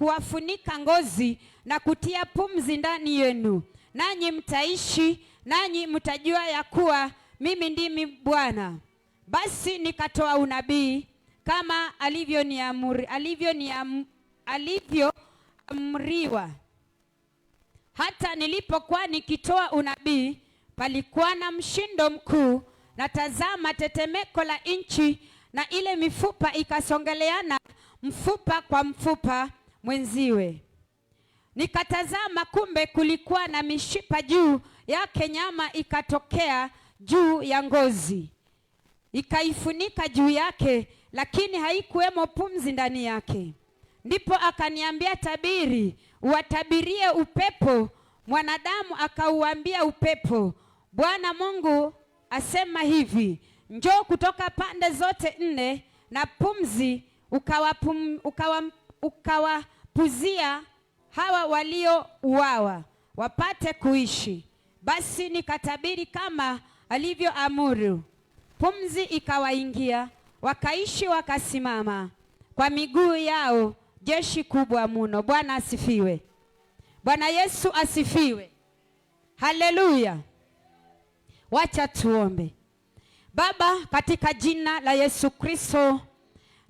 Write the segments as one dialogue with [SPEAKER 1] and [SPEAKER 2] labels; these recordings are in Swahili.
[SPEAKER 1] kuwafunika ngozi na kutia pumzi ndani yenu, nanyi mtaishi, nanyi mtajua ya kuwa mimi ndimi Bwana. Basi nikatoa unabii kama alivyoamriwa. Hata nilipokuwa nikitoa unabii, palikuwa na mshindo mkuu, na tazama, tetemeko la nchi, na ile mifupa ikasongeleana mfupa kwa mfupa mwenziwe. Nikatazama, kumbe kulikuwa na mishipa juu yake, nyama ikatokea juu ya ngozi, ikaifunika juu yake, lakini haikuwemo pumzi ndani yake. Ndipo akaniambia, tabiri, uwatabirie upepo. Mwanadamu akauambia upepo, Bwana Mungu asema hivi, njoo kutoka pande zote nne, na pumzi ukawapuzia hawa waliouawa wapate kuishi. Basi nikatabiri kama alivyoamuru. Pumzi ikawaingia, wakaishi, wakasimama kwa miguu yao, jeshi kubwa mno. Bwana asifiwe. Bwana Yesu asifiwe. Haleluya. Wacha tuombe. Baba, katika jina la Yesu Kristo,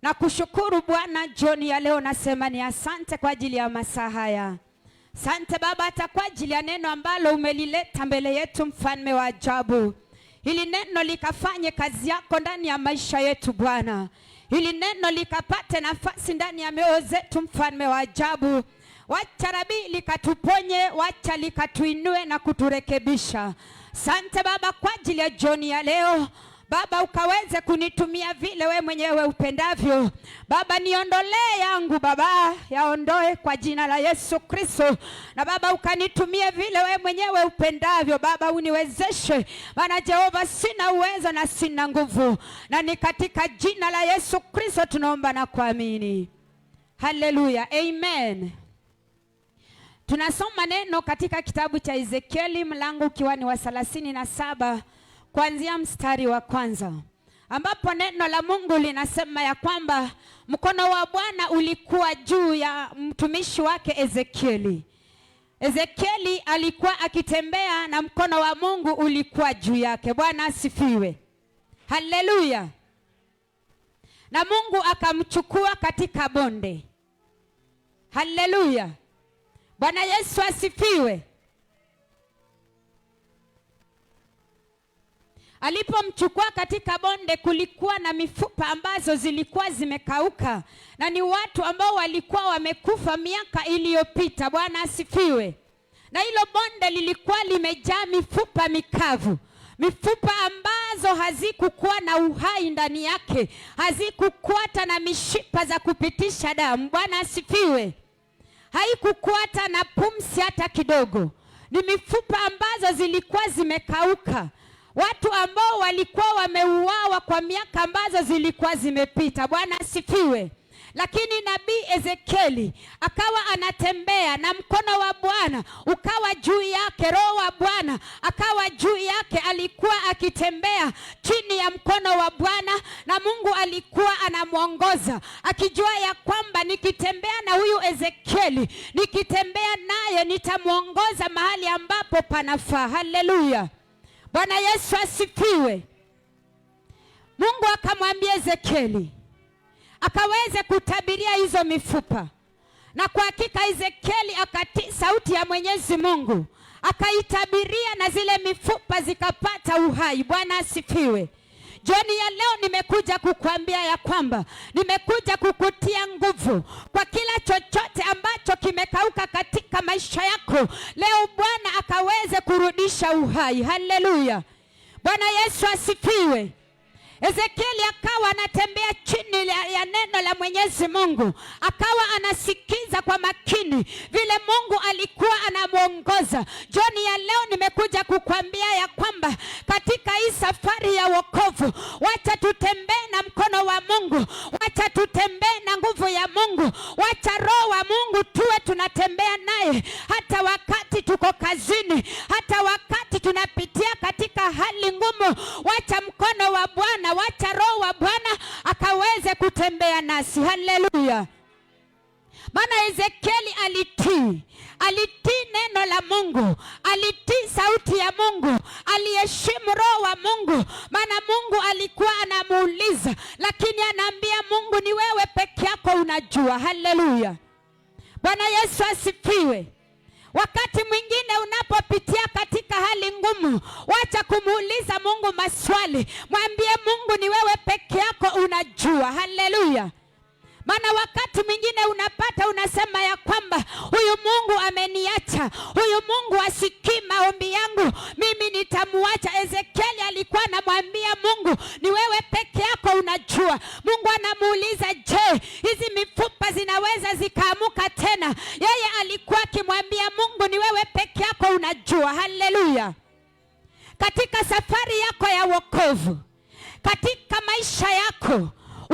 [SPEAKER 1] na kushukuru Bwana jioni ya leo, nasema ni asante kwa ajili ya masaa haya. Asante Baba hata kwa ajili ya neno ambalo umelileta mbele yetu, mfalme wa ajabu. Hili neno likafanye kazi yako ndani ya maisha yetu Bwana. Hili neno likapate nafasi ndani ya mioyo zetu, mfalme wa ajabu. Wacha Rabi likatuponye, wacha likatuinue na kuturekebisha. Asante Baba kwa ajili ya jioni ya leo. Baba, ukaweze kunitumia vile we mwenyewe upendavyo. Baba, niondolee yangu Baba, yaondoe kwa jina la Yesu Kristo. Na Baba, ukanitumie vile we mwenyewe upendavyo. Baba, uniwezeshe, maana Jehova sina uwezo na sina nguvu. Na ni katika jina la Yesu Kristo tunaomba na kuamini. Haleluya, amen. Tunasoma neno katika kitabu cha Ezekieli, mlango ukiwa ni wa 37 kuanzia mstari wa kwanza, ambapo neno la Mungu linasema ya kwamba mkono wa Bwana ulikuwa juu ya mtumishi wake Ezekieli. Ezekieli alikuwa akitembea na mkono wa Mungu ulikuwa juu yake. Bwana asifiwe. Haleluya. Na Mungu akamchukua katika bonde. Haleluya. Bwana Yesu asifiwe. Alipomchukua katika bonde, kulikuwa na mifupa ambazo zilikuwa zimekauka, na ni watu ambao walikuwa wamekufa miaka iliyopita. Bwana asifiwe. Na hilo bonde lilikuwa limejaa mifupa mikavu, mifupa ambazo hazikukuwa na uhai ndani yake, hazikukuwa na mishipa za kupitisha damu. Bwana asifiwe. Haikukuwa na pumzi hata kidogo. Ni mifupa ambazo zilikuwa zimekauka, watu ambao walikuwa wameuawa kwa miaka ambazo zilikuwa zimepita. Bwana asifiwe. Lakini nabii Ezekieli akawa anatembea na mkono wa Bwana ukawa juu yake, roho wa Bwana akawa juu yake. Alikuwa akitembea chini ya mkono wa Bwana, na Mungu alikuwa anamuongoza, akijua ya kwamba nikitembea na huyu Ezekieli, nikitembea naye nitamuongoza mahali ambapo panafaa. Haleluya. Bwana Yesu asifiwe. Mungu akamwambia Ezekieli akaweze kutabiria hizo mifupa, na kwa hakika Ezekieli akatii sauti ya Mwenyezi Mungu, akaitabiria na zile mifupa zikapata uhai. Bwana asifiwe. Jioni ya leo nimekuja kukuambia ya kwamba nimekuja kukutia nguvu kwa kila chochote ambacho kimekauka katika maisha yako. Leo Bwana akaweze kurudisha uhai. Haleluya. Bwana Yesu asifiwe. Ezekieli akawa anatembea chini ya neno la Mwenyezi Mungu, akawa anasikiza kwa makini vile Mungu alikuwa anamuongoza. Jioni ya leo nimekuja kukwambia ya kwamba katika hii safari ya wokovu, wacha tutembee na mkono wa Mungu, wacha tutembee na nguvu ya Mungu, wacha roho wa Mungu tuwe tunatembea naye hata wakati tuko kazini, hata wakati tunapitia katika hali ngumu. Wacha mkono wa Bwana, wacha roho wa Bwana akaweze kutembea nasi. Haleluya. Maana Ezekieli alitii neno la Mungu, alitii sauti ya Mungu, aliheshimu roho wa Mungu. Maana Mungu alikuwa anamuuliza, lakini anaambia Mungu, ni wewe peke yako unajua. Haleluya, Bwana Yesu asifiwe. Wakati mwingine unapopitia katika hali ngumu, wacha kumuuliza Mungu maswali, mwambie Mungu, ni wewe peke yako unajua. Haleluya. Maana wakati mwingine unapata unasema ya kwamba huyu Mungu ameniacha, huyu Mungu asikii maombi yangu, mimi nitamuacha. Ezekieli alikuwa anamwambia Mungu, ni wewe peke yako unajua. Mungu anamuuliza, je, hizi mifupa zinaweza zikaamuka tena? Yeye alikuwa akimwambia Mungu, ni wewe peke yako unajua. Haleluya. Katika safari yako ya wokovu, katika maisha yako,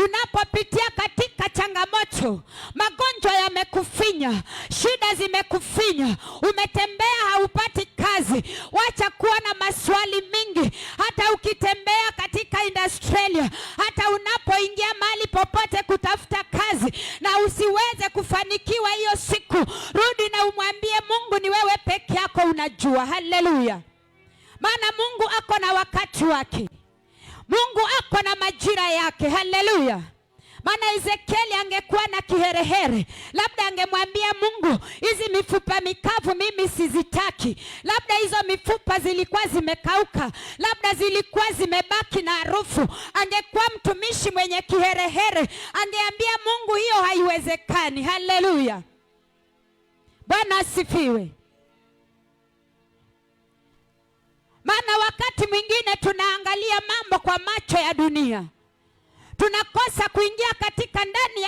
[SPEAKER 1] unapopitia katika changamoto, magonjwa yamekufinya, shida zimekufinya, umetembea haupati kazi, wacha kuwa na maswali mingi. Hata ukitembea katika Australia, hata unapoingia mahali popote kutafuta kazi na usiweze kufanikiwa hiyo siku, rudi na umwambie Mungu, ni wewe peke yako unajua. Haleluya. Maana Mungu ako na wakati wake, Mungu ako na majira yake. Haleluya. Maana Ezekieli angekuwa na kiherehere, labda angemwambia Mungu, hizi mifupa mikavu mimi sizitaki. Labda hizo mifupa zilikuwa zimekauka, labda zilikuwa zimebaki na harufu. Angekuwa mtumishi mwenye kiherehere, angeambia Mungu, hiyo haiwezekani. Haleluya, Bwana asifiwe. Maana wakati mwingine tunaangalia mambo kwa macho ya dunia, tunakosa kuingia katika ndani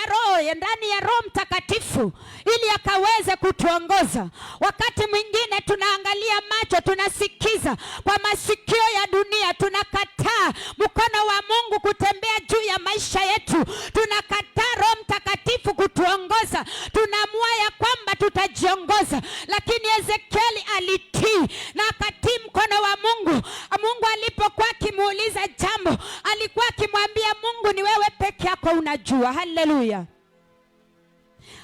[SPEAKER 1] ya Roho Mtakatifu ili akaweze kutuongoza. Wakati mwingine tunaangalia macho, tunasikiza kwa masikio ya dunia, tunakataa mkono wa Mungu kutembea juu ya maisha yetu, tunakataa Roho Mtakatifu kutuongoza, tunaamua ya kwamba tutajiongoza. Lakini Ezekieli alitii na akatii mkono wa Mungu. Mungu alipokuwa akimuuliza jambo, alikuwa akimwambia Mungu, ni wewe peke yako unajua. Haleluya.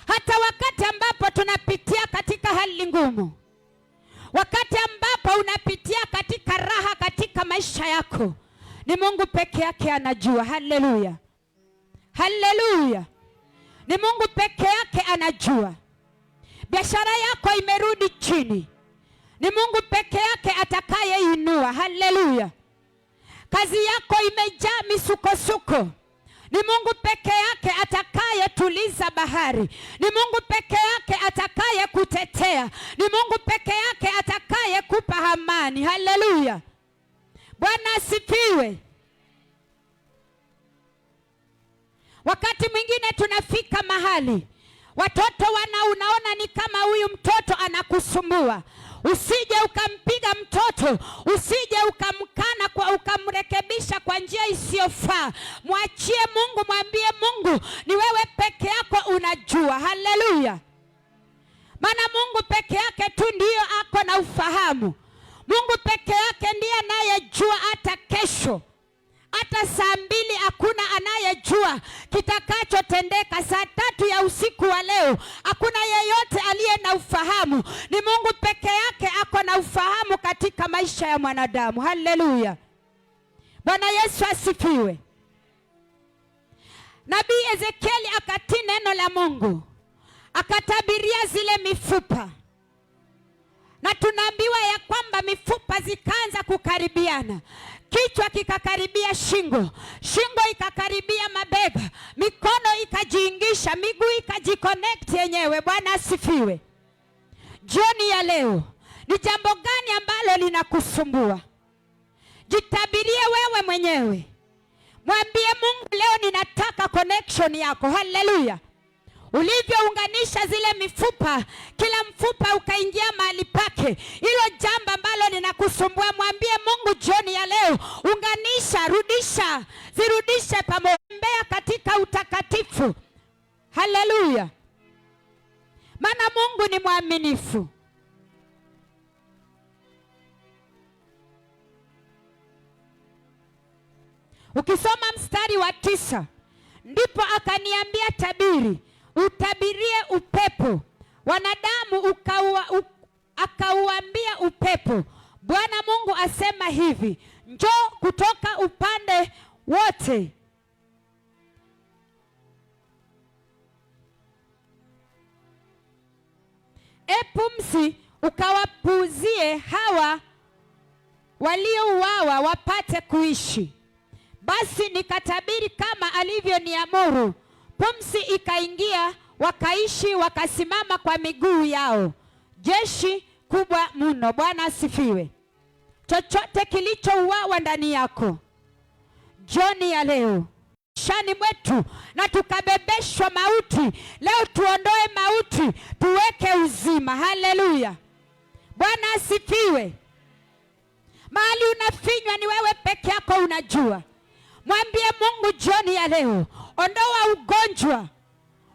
[SPEAKER 1] Hata wakati ambapo tunapitia katika hali ngumu, wakati ambapo unapitia katika raha katika maisha yako, ni Mungu peke yake anajua. Haleluya, haleluya. Ni Mungu peke yake anajua. Biashara yako imerudi chini, ni Mungu peke yake atakayeinua. Haleluya. Kazi yako imejaa misukosuko, ni Mungu peke yake atakayetuliza bahari, ni Mungu peke yake atakaye kutetea, ni Mungu peke yake atakaye kupa amani. Haleluya, Bwana asifiwe. Wakati mwingine tunafika mahali watoto unaona ni kama huyu mtoto anakusumbua. Usije ukampiga mtoto, usije ukamkana ukamrekebisha kwa njia isiyofaa. Mwachie Mungu, mwambie Mungu, ni wewe peke yako unajua. Haleluya. Maana Mungu peke yake tu ndiyo ako na ufahamu. Mungu peke yake ndiye anayejua hata kesho. Hata saa 2 hakuna anayejua kitakachotendeka. Saa 3 ya usiku wa leo hakuna yeyote aliye na ufahamu. Ni Mungu peke yake ako na ufahamu katika maisha ya mwanadamu. Haleluya, Bwana Yesu asifiwe. Nabii Ezekieli akatii neno la Mungu, akatabiria zile mifupa, na tunaambiwa ya kwamba mifupa zikaanza kukaribiana. Kichwa kikakaribia shingo, shingo ikakaribia mabega, mikono ikajiingisha, miguu ikajiconnect yenyewe. Bwana asifiwe. Jioni ya leo, ni jambo gani ambalo linakusumbua? Jitabirie wewe mwenyewe, mwambie Mungu, leo ninataka connection yako. Haleluya. Ulivyounganisha zile mifupa, kila mfupa ukaingia mahali pake, hilo jambo ambalo linakusumbua, mwambie Mungu, jioni ya leo unganisha, rudisha, zirudishe pamoja, mbea katika utakatifu. Haleluya. Maana Mungu ni mwaminifu. Ukisoma mstari wa 9, ndipo akaniambia, tabiri utabirie upepo. Wanadamu akauambia upepo, Bwana Mungu asema hivi, njoo kutoka upande wote. Pumzi ukawapuzie hawa waliouawa wapate kuishi. Basi nikatabiri kama alivyoniamuru. Pumzi ikaingia, wakaishi, wakasimama kwa miguu yao, jeshi kubwa mno. Bwana asifiwe. Chochote kilichouawa ndani yako jioni ya leo, shani mwetu, na tukabebeshwa mauti, leo tuondoe mauti, tuweke uzima. Haleluya, Bwana asifiwe. Mahali unafinywa ni wewe peke yako unajua. Mwambie Mungu jioni ya leo, ondoa ugonjwa,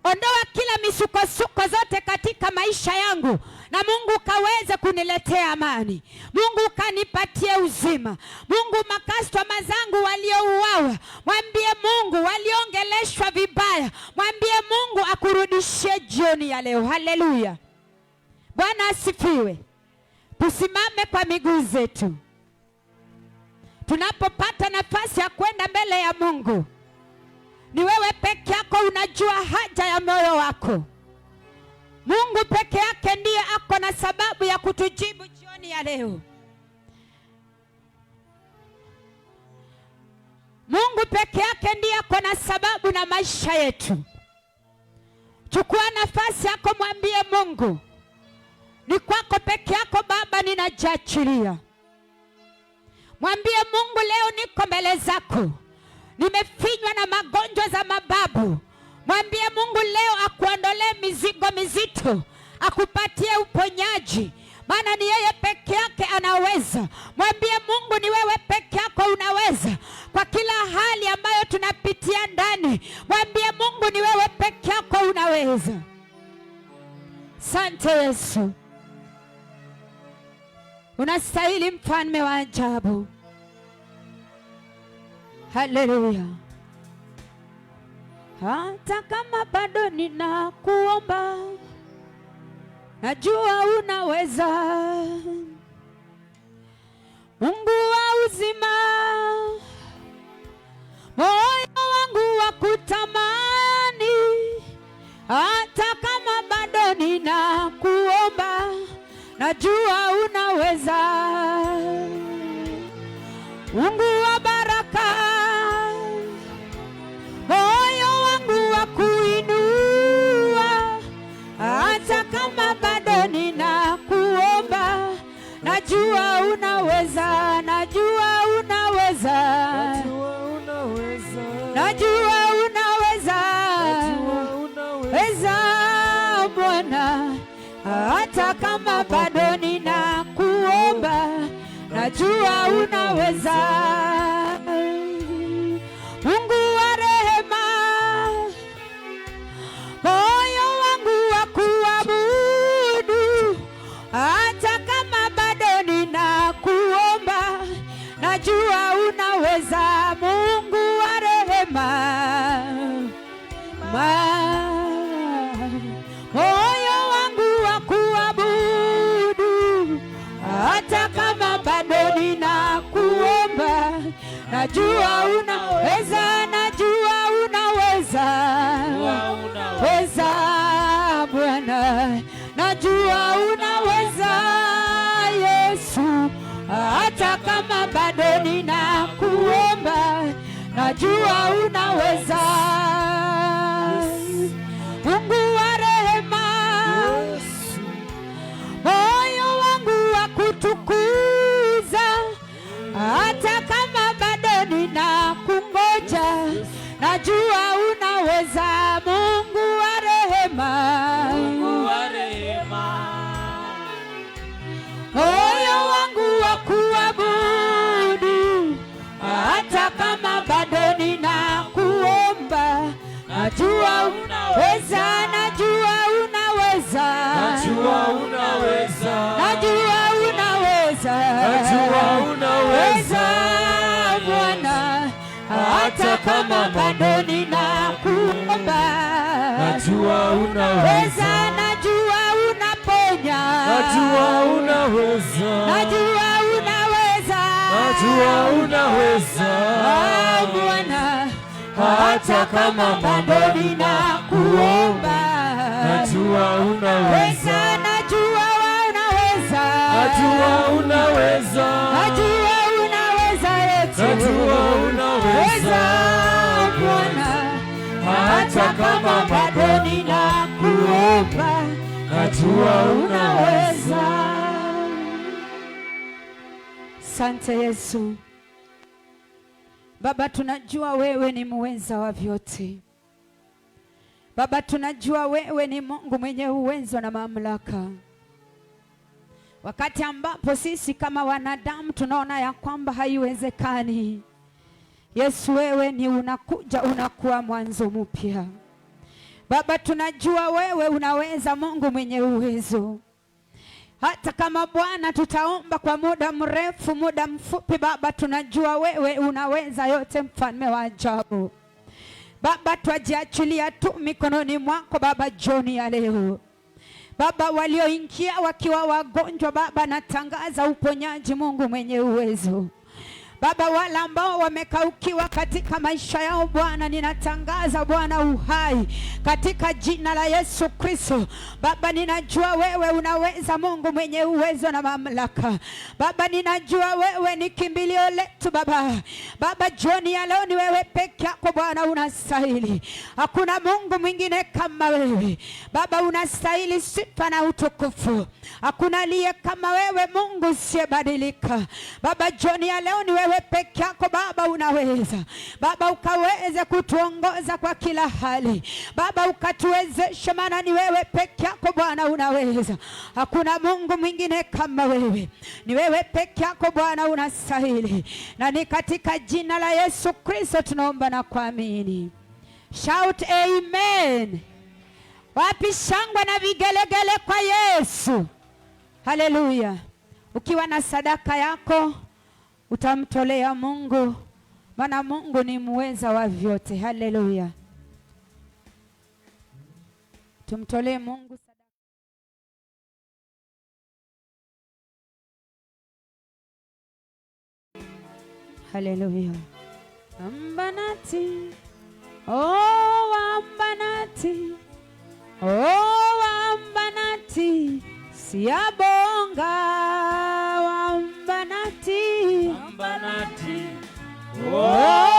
[SPEAKER 1] ondoa kila misukosuko zote katika maisha yangu, na Mungu kaweze kuniletea amani. Mungu kanipatie uzima. Mungu, makastoma zangu waliouawa, mwambie Mungu, waliongeleshwa vibaya, mwambie Mungu akurudishie jioni ya leo. Haleluya, Bwana asifiwe. Tusimame kwa miguu zetu. Tunapopata nafasi ya kwenda mbele ya Mungu, ni wewe peke yako unajua haja ya moyo wako. Mungu peke yake ndiye ako na sababu ya kutujibu jioni ya leo. Mungu peke yake ndiye ako na sababu na maisha yetu. Chukua nafasi yako, mwambie Mungu, ni kwako peke yako Baba ninajiachilia. Mwambie Mungu, leo niko mbele zako, nimefinywa na magonjwa za mababu. Mwambie Mungu leo akuondolee mizigo mizito, akupatie uponyaji, maana ni yeye peke yake anaweza. Mwambie Mungu, ni wewe peke yako unaweza kwa kila hali ambayo tunapitia ndani. Mwambie Mungu, ni wewe peke yako unaweza. Asante Yesu, unastahili, mfalme wa ajabu. Haleluya. Hata kama bado ninakuomba, najua unaweza. Mungu wa uzima, moyo wangu wa kutamani. Hata kama bado ninakuomba, najua unaweza. Mungu wa baraka, moyo wangu wa kuinua. Hata kama bado ninakuomba, najua unaweza, najua unaweza, najua unaweza, weza Bwana. Hata kama bado ninakuomba, najua unaweza. Mungu wa rehema, moyo wangu wa kuabudu. Hata kama bado ninakuomba, najua unaweza. Mungu wa rehema, moyo wangu wa kuabudu. Hata kama bado ninakuomba, najua unaweza, najua unaweza, weza Bwana, najua unaweza Yesu. Hata kama bado ninakuomba, najua unaweza. Mungu wa rehema, moyo wangu wa kutukuza. Hata kama bado ninakungoja, najua unaweza. Mungu wa rehema, moyo wangu wa kuabudu. Hata kama bado ninakuomba, najua unaweza, najua unaweza, najua unaweza, najua unaweza, najua unaweza Bwana. hata kama bado ninakuomba.
[SPEAKER 2] Najua unaweza,
[SPEAKER 1] najua unaponya,
[SPEAKER 2] najua unaweza,
[SPEAKER 1] najua unaweza,
[SPEAKER 2] najua unaweza
[SPEAKER 1] Bwana, hata kama bado ninakuomba.
[SPEAKER 2] Najua unaweza,
[SPEAKER 1] najua unaweza,
[SPEAKER 2] najua unaweza,
[SPEAKER 1] najua unaweza yetu,
[SPEAKER 2] najua unaweza
[SPEAKER 1] Bwana, hata kama bado ninakuomba.
[SPEAKER 2] Najua unaweza.
[SPEAKER 1] Asante Yesu. Baba, tunajua wewe ni muweza wa vyote. Baba, tunajua wewe ni Mungu mwenye uwezo na mamlaka. Wakati ambapo sisi kama wanadamu tunaona ya kwamba haiwezekani, Yesu, wewe ni unakuja, unakuwa mwanzo mpya. Baba, tunajua wewe unaweza, Mungu mwenye uwezo. Hata kama Bwana tutaomba kwa muda mrefu, muda mfupi, Baba, tunajua wewe unaweza yote, mfalme wa ajabu. Baba, twajiachilia tu mikononi mwako Baba jioni ya leo. Baba, walioingia wakiwa wagonjwa, Baba, natangaza uponyaji, Mungu mwenye uwezo. Baba, wale ambao wamekaukiwa katika maisha yao, Bwana, ninatangaza Bwana uhai katika jina la Yesu Kristo. Baba, ninajua wewe unaweza, Mungu mwenye uwezo na mamlaka. Baba, ninajua wewe ni kimbilio letu Baba. Baba, jioni ya leo ni wewe peke yako Bwana unastahili. Hakuna Mungu mwingine kama wewe. Baba, unastahili sifa na utukufu. Hakuna aliye kama wewe, Mungu usiyebadilika. Baba, jioni ya leo ni wewe peke yako Baba unaweza. Baba, ukaweze kutuongoza kwa kila hali. Baba, ukatuwezeshe, maana ni wewe peke yako Bwana unaweza. Hakuna Mungu mwingine kama wewe. Ni wewe peke yako Bwana unastahili. Na ni katika jina la Yesu Kristo tunaomba na kuamini. Shout amen. Wapi shangwe na vigelegele kwa Yesu. Haleluya. Ukiwa na sadaka yako utamtolea Mungu, maana Mungu ni muweza wa vyote. Haleluya. Tumtolee Mungu sadaka. Haleluya. Ambanati, oh ambanati, oh ambanati, siabonga ambanati,
[SPEAKER 2] ambanati,
[SPEAKER 1] oh